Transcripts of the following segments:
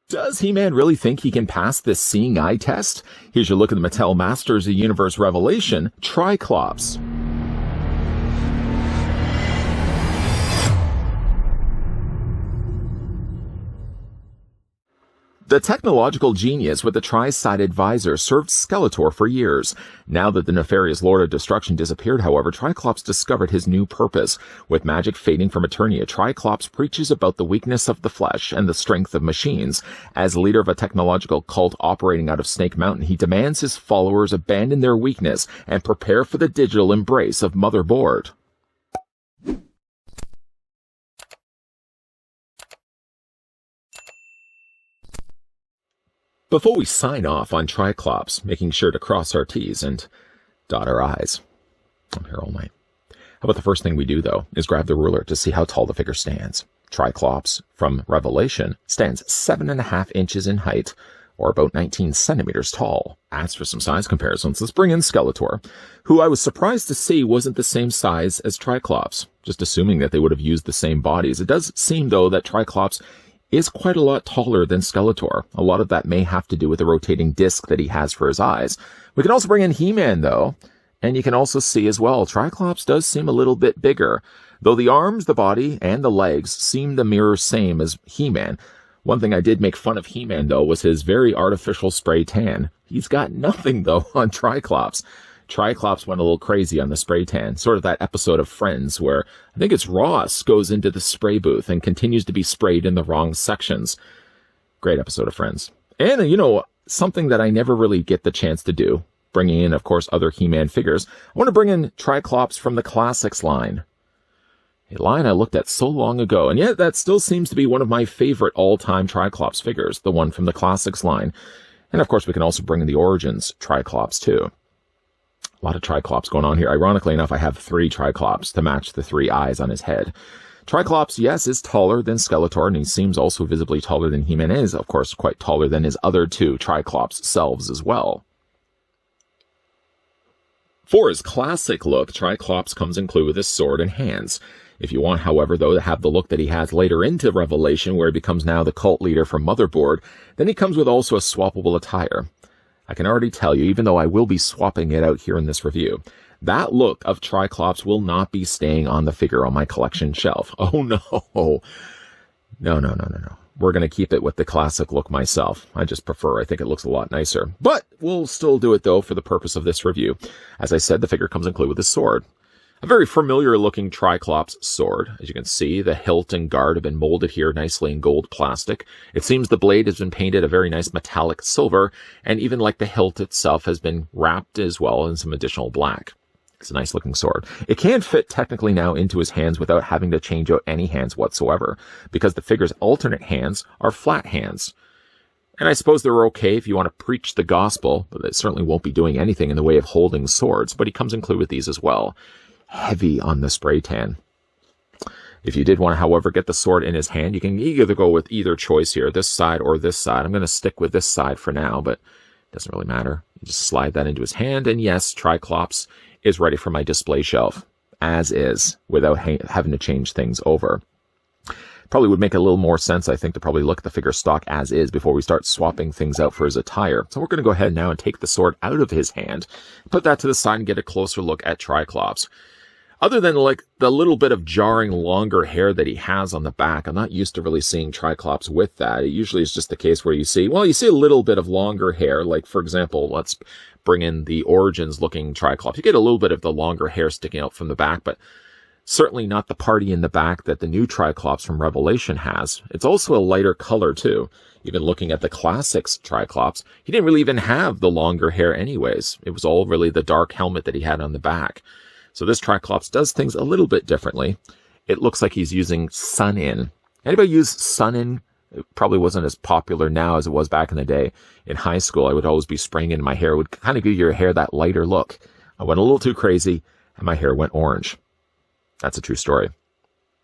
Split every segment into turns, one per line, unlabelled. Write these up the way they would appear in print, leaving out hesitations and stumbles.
Does He-Man really think he can pass this seeing eye test? Here's your look at the Mattel Masters of the Universe revelation, Tri-Klops. The technological genius with the tri-sided visor served Skeletor for years. Now that the nefarious Lord of Destruction disappeared, however, Tri-Klops discovered his new purpose. With magic fading from Eternia, Tri-Klops preaches about the weakness of the flesh and the strength of machines. As leader of a technological cult operating out of Snake Mountain, he demands his followers abandon their weakness and prepare for the digital embrace of Motherboard. Before we sign off on Tri-Klops, making sure to cross our T's and dot our I's. I'm here all night. How about the first thing we do, though, is grab the ruler to see how tall the figure stands. Tri-Klops from Revelation stands 7.5 inches in height, or about 19 centimeters tall. As for some size comparisons, let's bring in Skeletor, who I was surprised to see wasn't the same size as Tri-Klops, just assuming that they would have used the same bodies. It does seem, though, that Tri-Klops is quite a lot taller than Skeletor. A lot of that may have to do with the rotating disc that he has for his eyes. We can also bring in He-Man, though, and you can also see as well, Tri-Klops does seem a little bit bigger, though the arms, the body, and the legs seem the mirror same as He-Man. One thing I did make fun of He-Man, though, was his very artificial spray tan. He's got nothing, though, on Tri-Klops. Tri-Klops went a little crazy on the spray tan, sort of that episode of Friends where I think it's Ross goes into the spray booth and continues to be sprayed in the wrong sections. Great episode of Friends. And, you know, something that I never really get the chance to do, bringing in, of course, other He-Man figures. I want to bring in Tri-Klops from the Classics line. A line I looked at so long ago, and yet that still seems to be one of my favorite all-time Tri-Klops figures, the one from the Classics line. And, of course, we can also bring in the Origins Tri-Klops, too. A lot of Tri-Klops going on here. Ironically enough, I have 3 Tri-Klops to match the 3 eyes on his head. Tri-Klops, yes, is taller than Skeletor, and he seems also visibly taller than He-Man is, of course, quite taller than his other 2 Tri-Klops selves as well. For his classic look, Tri-Klops comes included with his sword and hands. If you want, however, though, to have the look that he has later into Revelation, where he becomes now the cult leader for Motherboard, then he comes with also a swappable attire. I can already tell you, even though I will be swapping it out here in this review, that look of Tri-Klops will not be staying on the figure on my collection shelf. Oh, no. No. We're going to keep it with the classic look myself. I just prefer. I think it looks a lot nicer. But we'll still do it, though, for the purpose of this review. As I said, the figure comes included with a sword. A very familiar-looking Tri-Klops sword. As you can see, the hilt and guard have been molded here nicely in gold plastic. It seems the blade has been painted a very nice metallic silver, and even like the hilt itself has been wrapped as well in some additional black. It's a nice-looking sword. It can fit technically now into his hands without having to change out any hands whatsoever, because the figure's alternate hands are flat hands. And I suppose they're okay if you want to preach the gospel, but it certainly won't be doing anything in the way of holding swords, but he comes included with these as well. Heavy on the spray tan. If you did want to, however, get the sword in his hand, you can either go with either choice here, this side or this side. I'm going to stick with this side for now, but it doesn't really matter. You just slide that into his hand, and yes, Tri-Klops is ready for my display shelf, as is, without having to change things over. Probably would make a little more sense, I think, to probably look at the figure stock as is before we start swapping things out for his attire. So we're going to go ahead now and take the sword out of his hand, put that to the side, and get a closer look at Tri-Klops. Other than, like, the little bit of jarring longer hair that he has on the back, I'm not used to really seeing Tri-Klops with that. It usually is just the case where you see a little bit of longer hair. Like, for example, let's bring in the Origins-looking Tri-Klops. You get a little bit of the longer hair sticking out from the back, but certainly not the party in the back that the new Tri-Klops from Revelation has. It's also a lighter color, too. Even looking at the Classics Tri-Klops, he didn't really even have the longer hair anyways. It was all really the dark helmet that he had on the back. So this Tri-Klops does things a little bit differently. It looks like he's using Sun-In. Anybody use Sun-In? It probably wasn't as popular now as it was back in the day. In high school, I would always be spraying in my hair. It would kind of give your hair that lighter look. I went a little too crazy, and my hair went orange. That's a true story.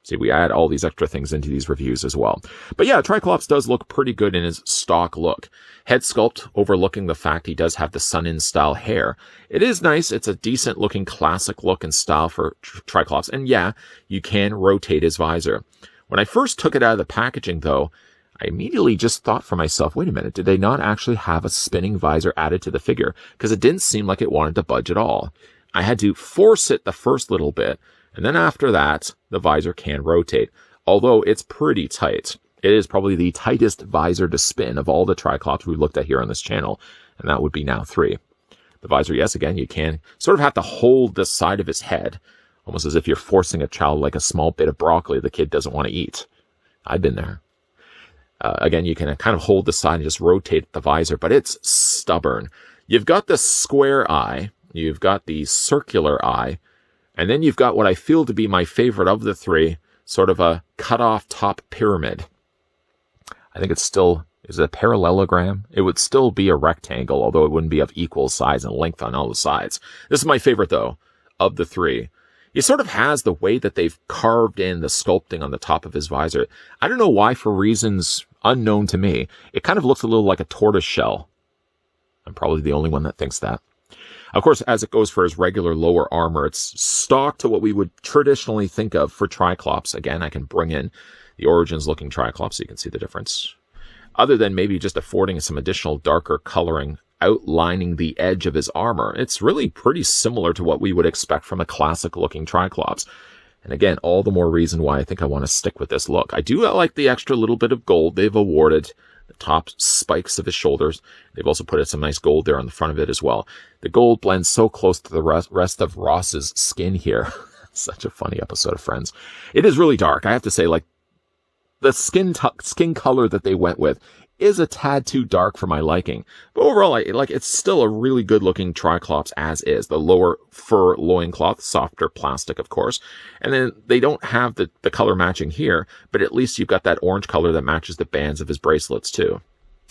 See, we add all these extra things into these reviews as well. But yeah, Tri-Klops does look pretty good in his stock look. Head sculpt overlooking the fact he does have the Sun-In style hair. It is nice. It's a decent looking classic look and style for Tri-Klops. And yeah, you can rotate his visor. When I first took it out of the packaging, though, I immediately just thought for myself, wait a minute, did they not actually have a spinning visor added to the figure? Because it didn't seem like it wanted to budge at all. I had to force it the first little bit, and then after that, the visor can rotate, although it's pretty tight. It is probably the tightest visor to spin of all the Tri-Klops we looked at here on this channel, and that would be now 3. The visor, yes, again, you can sort of have to hold the side of his head, almost as if you're forcing a child like a small bit of broccoli the kid doesn't want to eat. I've been there. Again, you can kind of hold the side and just rotate the visor, but it's stubborn. You've got the square eye, you've got the circular eye, and then you've got what I feel to be my favorite of the 3, sort of a cut-off top pyramid. I think it's still, is it a parallelogram? It would still be a rectangle, although it wouldn't be of equal size and length on all the sides. This is my favorite, though, of the 3. He sort of has the way that they've carved in the sculpting on the top of his visor. I don't know why, for reasons unknown to me. It kind of looks a little like a tortoise shell. I'm probably the only one that thinks that. Of course, as it goes for his regular lower armor, it's stock to what we would traditionally think of for Tri-Klops. Again, I can bring in the Origins-looking Tri-Klops so you can see the difference. Other than maybe just affording some additional darker coloring, outlining the edge of his armor, it's really pretty similar to what we would expect from a classic-looking Tri-Klops. And again, all the more reason why I think I want to stick with this look. I do like the extra little bit of gold they've awarded the top spikes of his shoulders. They've also put some nice gold there on the front of it as well. The gold blends so close to the rest of Ross's skin here. Such a funny episode of Friends. It is really dark. I have to say, like, the skin color that they went with is a tad too dark for my liking. But overall, it's still a really good looking Tri-Klops as is. The lower fur loincloth, softer plastic, of course. And then they don't have the color matching here, but at least you've got that orange color that matches the bands of his bracelets too.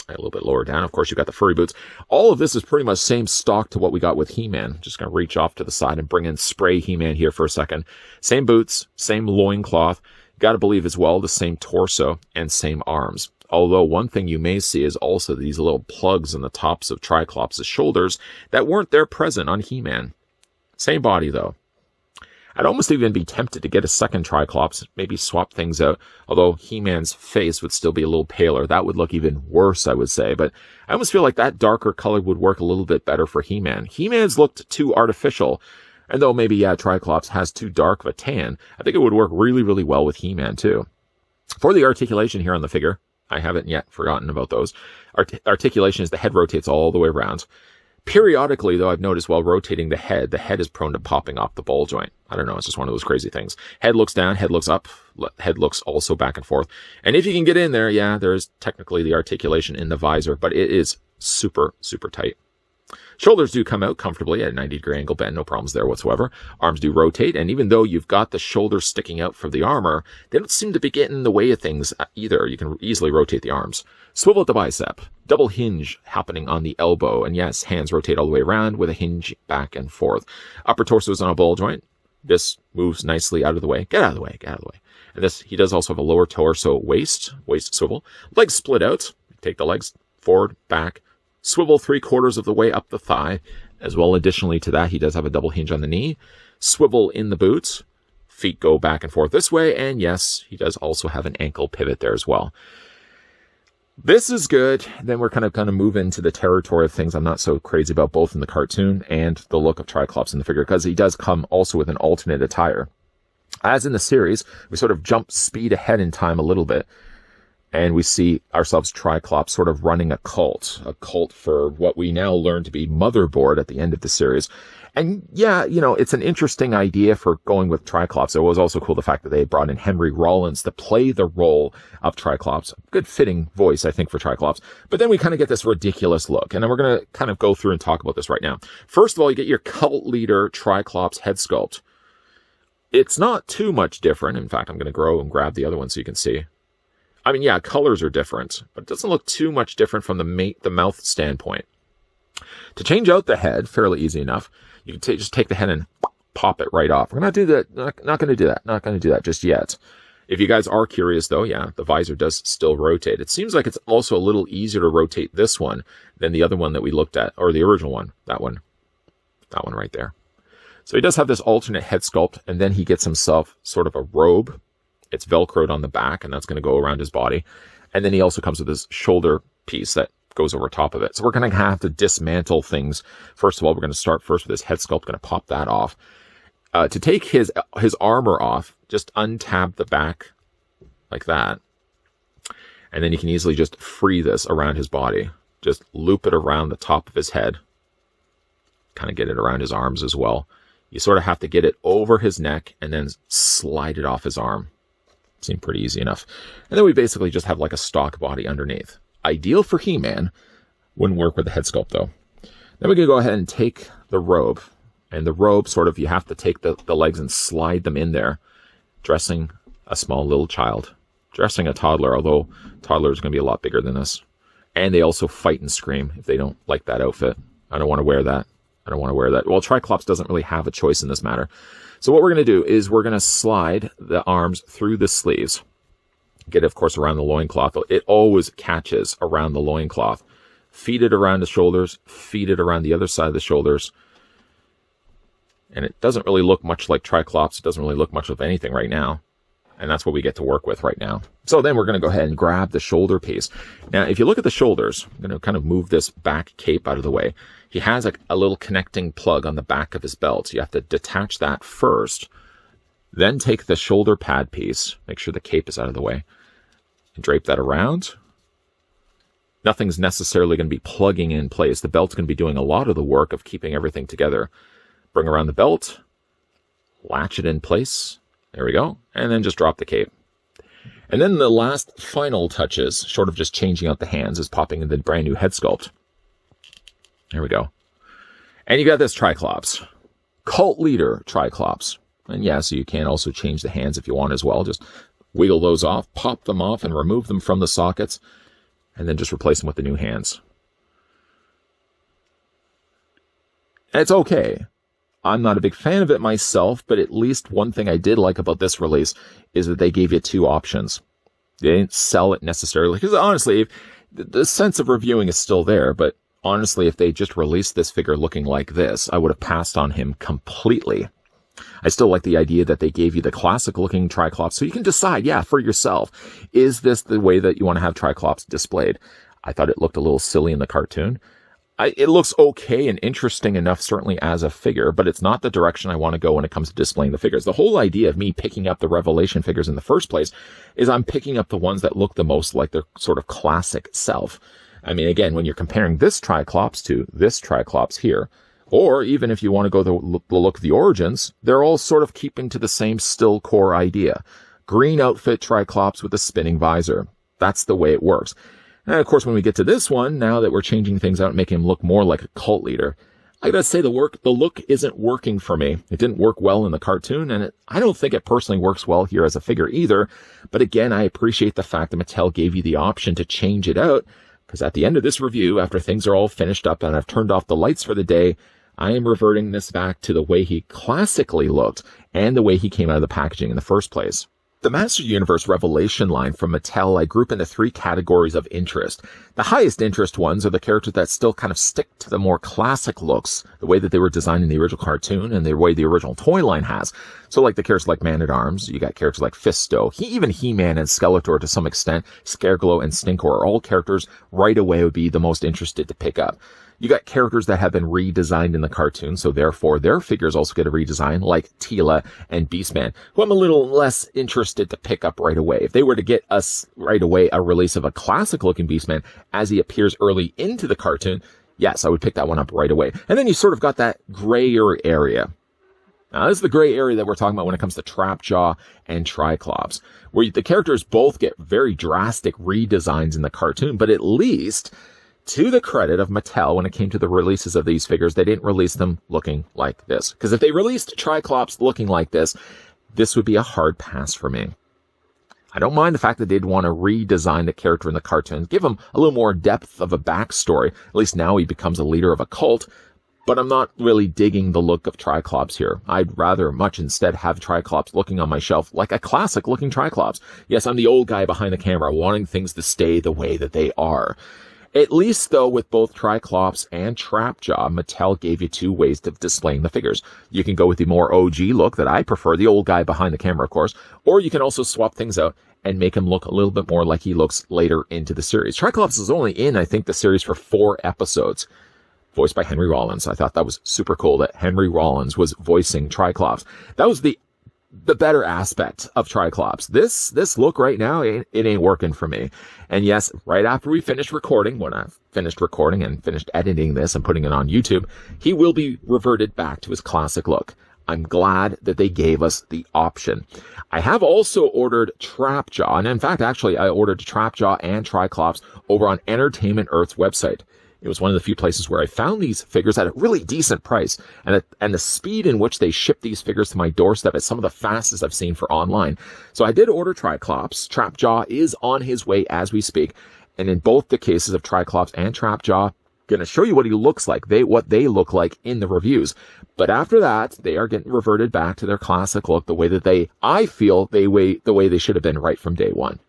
A little bit lower down, of course, you've got the furry boots. All of this is pretty much same stock to what we got with He-Man. Just going to reach off to the side and bring in Spray He-Man here for a second. Same boots, same loincloth. Got to believe as well the same torso and same arms. Although one thing you may see is also these little plugs on the tops of Tri-Klops' shoulders that weren't there present on He-Man. Same body, though. I'd almost even be tempted to get a second Tri-Klops, maybe swap things out, although He-Man's face would still be a little paler. That would look even worse, I would say, but I almost feel like that darker color would work a little bit better for He-Man. He-Man's looked too artificial, and though maybe, yeah, Tri-Klops has too dark of a tan, I think it would work really, really well with He-Man, too. For the articulation here on the figure, I haven't yet forgotten about those. Articulation is the head rotates all the way around. Periodically, though, I've noticed while rotating the head is prone to popping off the ball joint. I don't know, it's just one of those crazy things. Head looks down, head looks up, head looks also back and forth. And if you can get in there, yeah, there is technically the articulation in the visor, but it is super, super tight. Shoulders do come out comfortably at a 90-degree angle bend, no problems there whatsoever. Arms do rotate, and even though you've got the shoulders sticking out from the armor, they don't seem to be getting in the way of things either. You can easily rotate the arms. Swivel at the bicep. Double hinge happening on the elbow, and yes, hands rotate all the way around with a hinge back and forth. Upper torso is on a ball joint. This moves nicely out of the way. Get out of the way, get out of the way. And this, he does also have a lower torso waist swivel. Legs split out. Take the legs forward, back, swivel 3/4 of the way up the thigh. As well, additionally to that, he does have a double hinge on the knee. Swivel in the boots. Feet go back and forth this way. And yes, he does also have an ankle pivot there as well. This is good. Then we're kind of move into the territory of things I'm not so crazy about, both in the cartoon and the look of Tri-Klops in the figure, because he does come also with an alternate attire. As in the series, we sort of jump speed ahead in time a little bit, and we see ourselves Tri-Klops sort of running a cult for what we now learn to be Motherboard at the end of the series. And yeah, you know, it's an interesting idea for going with Tri-Klops. It was also cool the fact that they brought in Henry Rollins to play the role of Tri-Klops. Good fitting voice, I think, for Tri-Klops. But then we kind of get this ridiculous look. And then we're going to kind of go through and talk about this right now. First of all, you get your cult leader Tri-Klops head sculpt. It's not too much different. In fact, I'm going to go and grab the other one so you can see. I mean, yeah, colors are different, but it doesn't look too much different from the mouth standpoint. To change out the head, fairly easy enough. You can just take the head and pop it right off. We're not going to do that. Not going to do that. Not going to do that just yet. If you guys are curious, though, yeah, the visor does still rotate. It seems like it's also a little easier to rotate this one than the other one that we looked at, or the original one. That one right there. So he does have this alternate head sculpt, and then he gets himself sort of a robe. It's Velcroed on the back, and that's going to go around his body. And then he also comes with this shoulder piece that goes over top of it. So we're going to have to dismantle things. First of all, we're going to start first with his head sculpt. Going to pop that off. To take his armor off, just untab the back like that. And then you can easily just free this around his body. Just loop it around the top of his head. Kind of get it around his arms as well. You sort of have to get it over his neck and then slide it off his arm. Seemed pretty easy enough. And then we basically just have like a stock body underneath. Ideal for He-Man. Wouldn't work with the head sculpt though. Then we can go ahead and take the robe. And the robe sort of, you have to take the legs and slide them in there. Dressing a small little child. Dressing a toddler, although toddler is going to be a lot bigger than this. And they also fight and scream if they don't like that outfit. I don't want to wear that. I don't want to wear that. Well, Tri-Klops doesn't really have a choice in this matter. So what we're going to do is we're going to slide the arms through the sleeves. Get it, of course, around the loincloth. It always catches around the loincloth. Feed it around the shoulders. Feed it around the other side of the shoulders. And it doesn't really look much like Tri-Klops. It doesn't really look much of anything right now. And that's what we get to work with right now. So then we're going to go ahead and grab the shoulder piece. Now, if you look at the shoulders, I'm going to kind of move this back cape out of the way. He has a little connecting plug on the back of his belt. You have to detach that first. Then take the shoulder pad piece. Make sure the cape is out of the way. And drape that around. Nothing's necessarily going to be plugging in place. The belt's going to be doing a lot of the work of keeping everything together. Bring around the belt. Latch it in place. There we go. And then just drop the cape. And then the last final touches, short of just changing out the hands, is popping in the brand new head sculpt. There we go. And you got this Tri-Klops. Cult leader Tri-Klops. And yeah, so you can also change the hands if you want as well. Just wiggle those off, pop them off, and remove them from the sockets. And then just replace them with the new hands. And it's okay. I'm not a big fan of it myself, but at least one thing I did like about this release is that they gave you two options. They didn't sell it necessarily, because honestly, the sense of reviewing is still there, but honestly, if they just released this figure looking like this, I would have passed on him completely. I still like the idea that they gave you the classic looking Tri-Klops, so you can decide, yeah, for yourself, is this the way that you want to have Tri-Klops displayed? I thought it looked a little silly in the cartoon. It looks okay and interesting enough, certainly as a figure, but it's not the direction I want to go when it comes to displaying the figures. The whole idea of me picking up the Revelation figures in the first place is I'm picking up the ones that look the most like their sort of classic self. I mean, again, when you're comparing this Tri-Klops to this Tri-Klops here, or even if you want to go the look of the Origins, they're all sort of keeping to the same still core idea. Green outfit Tri-Klops with a spinning visor. That's the way it works. And of course, when we get to this one, now that we're changing things out and making him look more like a cult leader, I gotta say the look isn't working for me. It didn't work well in the cartoon, and I don't think it personally works well here as a figure either. But again, I appreciate the fact that Mattel gave you the option to change it out, because at the end of this review, after things are all finished up and I've turned off the lights for the day, I am reverting this back to the way he classically looked and the way he came out of the packaging in the first place. The Master Universe Revelation line from Mattel I group into three categories of interest. The highest interest ones are the characters that still kind of stick to the more classic looks, the way that they were designed in the original cartoon and the way the original toy line has. So like the characters like Man-at-Arms, you got characters like Fisto, even He-Man and Skeletor to some extent, Scareglow and Stinkor are all characters right away would be the most interested to pick up. You got characters that have been redesigned in the cartoon, so therefore their figures also get a redesign, like Teela and Beastman, who I'm a little less interested to pick up right away. If they were to get us right away a release of a classic-looking Beastman as he appears early into the cartoon, yes, I would pick that one up right away. And then you sort of got that grayer area. Now, this is the gray area that we're talking about when it comes to Trapjaw and Tri-Klops, where the characters both get very drastic redesigns in the cartoon, but at least, to the credit of Mattel, when it came to the releases of these figures, they didn't release them looking like this. Because if they released Tri-Klops looking like this would be a hard pass for me. I don't mind the fact that they'd want to redesign the character in the cartoon, give him a little more depth of a backstory. At least now he becomes a leader of a cult. But I'm not really digging the look of Tri-Klops here. I'd rather much instead have Tri-Klops looking on my shelf like a classic-looking Tri-Klops. Yes, I'm the old guy behind the camera wanting things to stay the way that they are. At least, though, with both Tri-Klops and Trapjaw, Mattel gave you two ways of displaying the figures. You can go with the more OG look that I prefer, the old guy behind the camera, of course, or you can also swap things out and make him look a little bit more like he looks later into the series. Tri-Klops is only in, I think, the series for 4 episodes, voiced by Henry Rollins. I thought that was super cool that Henry Rollins was voicing Tri-Klops. That was the better aspect of Tri-Klops. This look right now, it ain't working for me. And yes, right after we finish recording, when I finished recording and finished editing this and putting it on YouTube, he will be reverted back to his classic look. I'm glad that they gave us the option. I have also ordered Trapjaw, and in fact, actually, I ordered Trapjaw and Tri-Klops over on Entertainment Earth's website. It was one of the few places where I found these figures at a really decent price, and the speed in which they ship these figures to my doorstep is some of the fastest I've seen for online. So I did order Tri-Klops. Trapjaw is on his way as we speak, and in both the cases of Tri-Klops and Trapjaw, going to show you what he looks like, what they look like in the reviews. But after that, they are getting reverted back to their classic look, the way that I feel the way they should have been right from day one.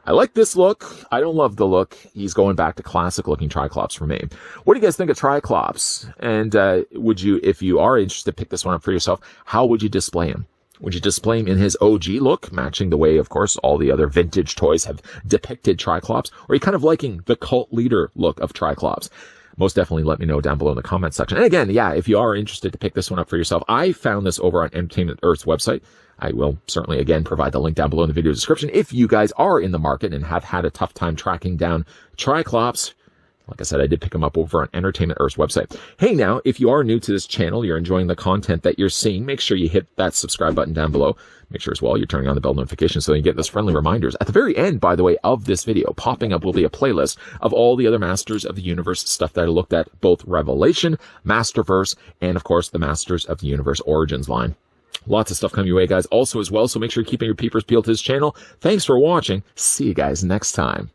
I like this look. I don't love the look. He's going back to classic looking Tri-Klops for me. What do you guys think of Tri-Klops? And would you, if you are interested, pick this one up for yourself, how would you display him? Would you display him in his OG look, matching the way, of course, all the other vintage toys have depicted Tri-Klops? Or are you kind of liking the cult leader look of Tri-Klops? Most definitely let me know down below in the comment section. And again, yeah, if you are interested to pick this one up for yourself, I found this over on Entertainment Earth's website. I will certainly, again, provide the link down below in the video description. If you guys are in the market and have had a tough time tracking down Tri-Klops, like I said, I did pick them up over on Entertainment Earth's website. Hey, now, if you are new to this channel, you're enjoying the content that you're seeing, make sure you hit that subscribe button down below. Make sure as well you're turning on the bell notification so you get those friendly reminders. At the very end, by the way, of this video, popping up will be a playlist of all the other Masters of the Universe stuff that I looked at, both Revelation, Masterverse, and of course the Masters of the Universe Origins line. Lots of stuff coming your way, guys, also as well, so make sure you're keeping your peepers peeled to this channel. Thanks for watching. See you guys next time.